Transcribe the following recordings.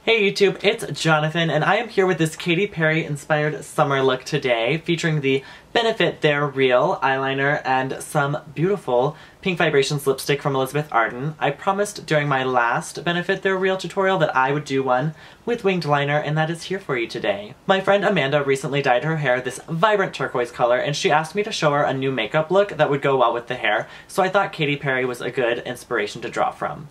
Hey YouTube, it's Jonathan, and I am here with this Katy Perry inspired summer look today, featuring the Benefit They're Real eyeliner and some beautiful Pink Vibrations lipstick from Elizabeth Arden. I promised during my last Benefit They're Real tutorial that I would do one with winged liner, and that is here for you today. My friend Amanda recently dyed her hair this vibrant turquoise color, and she asked me to show her a new makeup look that would go well with the hair, so I thought Katy Perry was a good inspiration to draw from.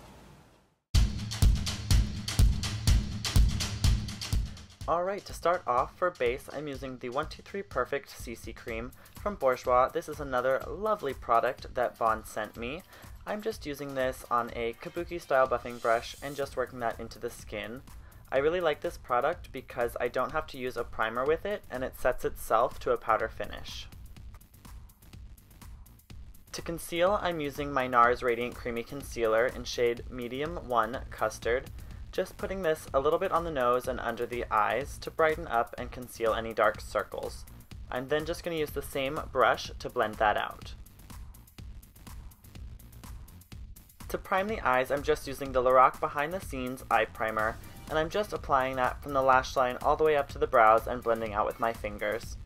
Alright, to start off, for base, I'm using the 123 Perfect CC Cream from Bourjois. This is another lovely product that Bond sent me. I'm just using this on a kabuki style buffing brush and just working that into the skin. I really like this product because I don't have to use a primer with it, and it sets itself to a powder finish. To conceal, I'm using my Nars Radiant Creamy Concealer in shade Medium 1 Custard. Just putting this a little bit on the nose and under the eyes to brighten up and conceal any dark circles. I'm then just going to use the same brush to blend that out. To prime the eyes, I'm just using the Lorac Behind the Scenes Eye Primer, and I'm just applying that from the lash line all the way up to the brows and blending out with my fingers.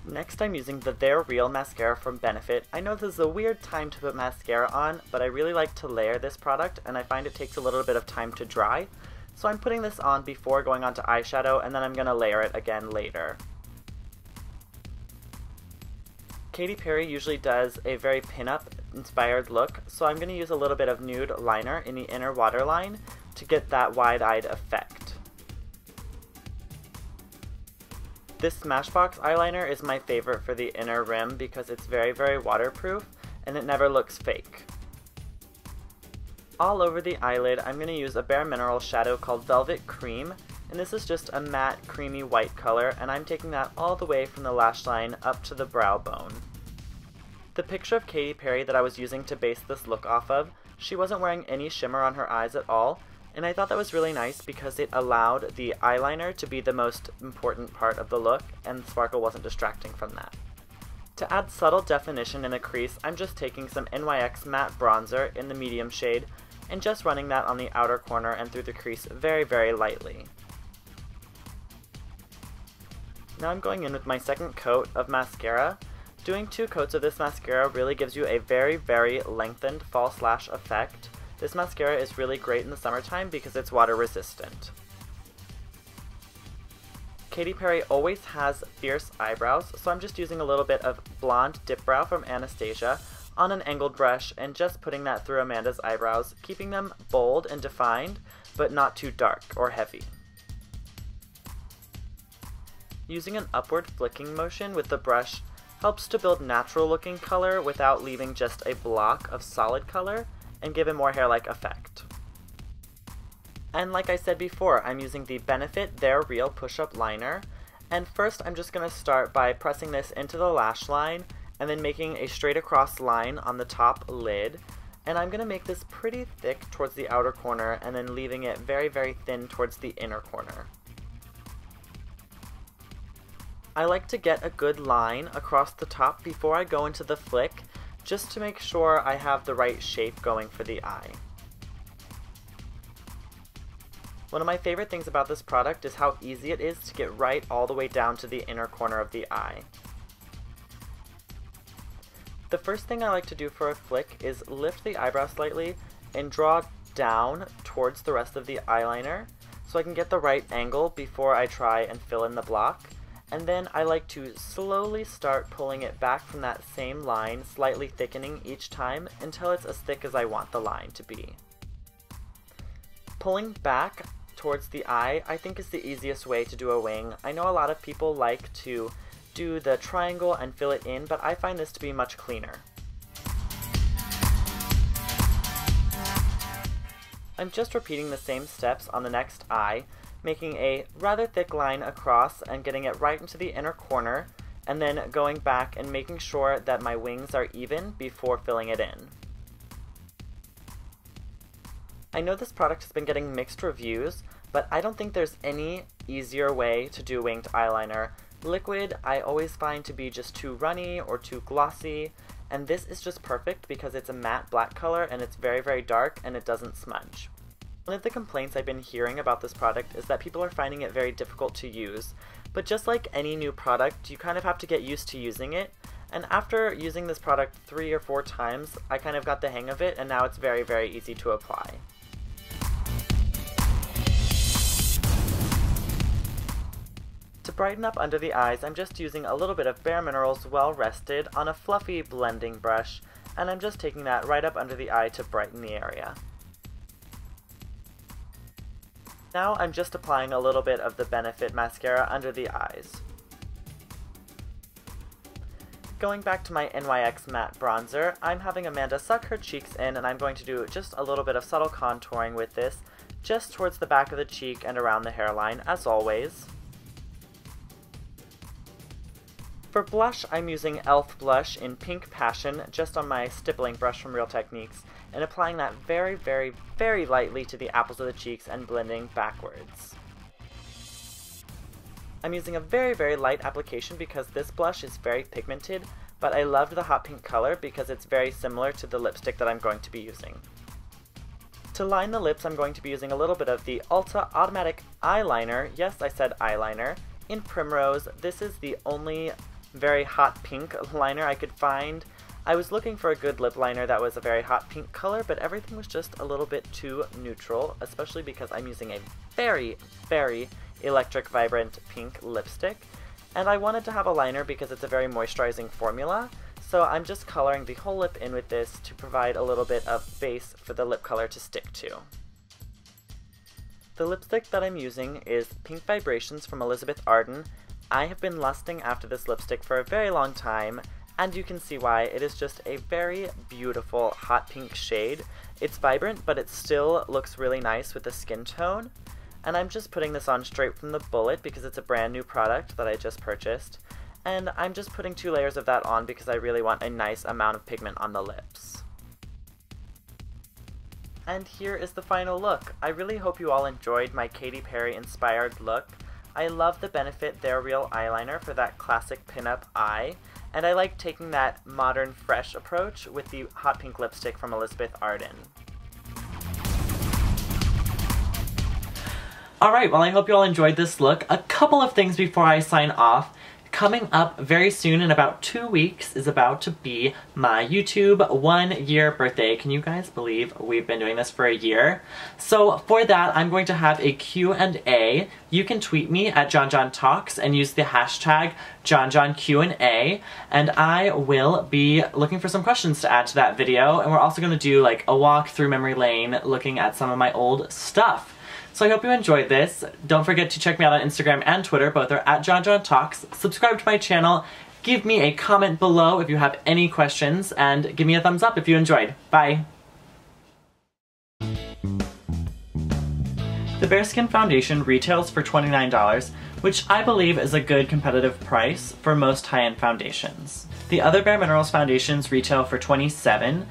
Next, I'm using the They're Real mascara from Benefit. I know this is a weird time to put mascara on, but I really like to layer this product, and I find it takes a little bit of time to dry. So I'm putting this on before going on to eyeshadow, and then I'm going to layer it again later. Katy Perry usually does a very pin-up inspired look, so I'm going to use a little bit of nude liner in the inner waterline to get that wide-eyed effect. This Smashbox eyeliner is my favorite for the inner rim because it's very waterproof and it never looks fake. All over the eyelid, I'm going to use a bareMinerals shadow called Velvet Cream, and this is just a matte creamy white color, and I'm taking that all the way from the lash line up to the brow bone. The picture of Katy Perry that I was using to base this look off of, she wasn't wearing any shimmer on her eyes at all, and I thought that was really nice because it allowed the eyeliner to be the most important part of the look, and sparkle wasn't distracting from that. To add subtle definition in the crease, I'm just taking some NYX matte bronzer in the medium shade and just running that on the outer corner and through the crease very lightly. Now I'm going in with my second coat of mascara. Doing 2 coats of this mascara really gives you a very lengthened false lash effect. This mascara is really great in the summertime because it's water resistant. Katy Perry always has fierce eyebrows, so I'm just using a little bit of blonde Dipbrow from Anastasia on an angled brush and just putting that through Amanda's eyebrows, keeping them bold and defined, but not too dark or heavy. Using an upward flicking motion with the brush helps to build natural looking color without leaving just a block of solid color, and give a more hair-like effect. And like I said before, I'm using the Benefit They're Real push-up liner, and first I'm just going to start by pressing this into the lash line and then making a straight across line on the top lid, and I'm going to make this pretty thick towards the outer corner and then leaving it very thin towards the inner corner. I like to get a good line across the top before I go into the flick, just to make sure I have the right shape going for the eye. One of my favorite things about this product is how easy it is to get right all the way down to the inner corner of the eye. The first thing I like to do for a flick is lift the eyebrow slightly and draw down towards the rest of the eyeliner so I can get the right angle before I try and fill in the block. And then I like to slowly start pulling it back from that same line, slightly thickening each time until it's as thick as I want the line to be. Pulling back towards the eye, I think, is the easiest way to do a wing. I know a lot of people like to do the triangle and fill it in, but I find this to be much cleaner. I'm just repeating the same steps on the next eye, making a rather thick line across and getting it right into the inner corner, and then going back and making sure that my wings are even before filling it in. I know this product has been getting mixed reviews, but I don't think there's any easier way to do winged eyeliner. Liquid I always find to be just too runny or too glossy, and this is just perfect because it's a matte black color and it's very dark and it doesn't smudge. One of the complaints I've been hearing about this product is that people are finding it very difficult to use, but just like any new product, you kind of have to get used to using it, and after using this product 3 or 4 times, I kind of got the hang of it, and now it's very, very easy to apply. To brighten up under the eyes, I'm just using a little bit of bareMinerals Well Rested on a fluffy blending brush, and I'm just taking that right up under the eye to brighten the area. Now I'm just applying a little bit of the Benefit mascara under the eyes. Going back to my NYX matte bronzer, I'm having Amanda suck her cheeks in, and I'm going to do just a little bit of subtle contouring with this, just towards the back of the cheek and around the hairline, as always. For blush, I'm using e.l.f. blush in Pink Passion just on my stippling brush from Real Techniques, and applying that very, very, very lightly to the apples of the cheeks and blending backwards. I'm using a very, very light application because this blush is very pigmented, but I loved the hot pink color because it's very similar to the lipstick that I'm going to be using. To line the lips, I'm going to be using a little bit of the Ulta Automatic Eyeliner, yes, I said eyeliner, in Primrose. This is the only very hot pink liner I could find. I was looking for a good lip liner that was a very hot pink color, but everything was just a little bit too neutral, especially because I'm using a very, very electric vibrant pink lipstick, and I wanted to have a liner because it's a very moisturizing formula, so I'm just coloring the whole lip in with this to provide a little bit of base for the lip color to stick to. The lipstick that I'm using is Pink Vibrations from Elizabeth Arden. I have been lusting after this lipstick for a very long time, and you can see why. It is just a very beautiful hot pink shade. It's vibrant, but it still looks really nice with the skin tone. And I'm just putting this on straight from the bullet because it's a brand new product that I just purchased. And I'm just putting 2 layers of that on because I really want a nice amount of pigment on the lips. And here is the final look. I really hope you all enjoyed my Katy Perry inspired look. I love the Benefit They're Real eyeliner for that classic pinup eye, and I like taking that modern, fresh approach with the hot pink lipstick from Elizabeth Arden. Alright, well I hope you all enjoyed this look. A couple of things before I sign off. Coming up very soon, in about 2 weeks, is about to be my YouTube 1-year birthday. Can you guys believe we've been doing this for a year? So for that, I'm going to have a Q&A. You can tweet me at JonJonTalks and use the hashtag JonJonQ&A, and I will be looking for some questions to add to that video, and we're also going to do like a walk through memory lane looking at some of my old stuff. So I hope you enjoyed this. Don't forget to check me out on Instagram and Twitter. Both are at JonJonTalks. Subscribe to my channel. Give me a comment below if you have any questions, and give me a thumbs up if you enjoyed. Bye! The Bare Skin Foundation retails for $29, which I believe is a good competitive price for most high-end foundations. The other bareMinerals foundations retail for $27.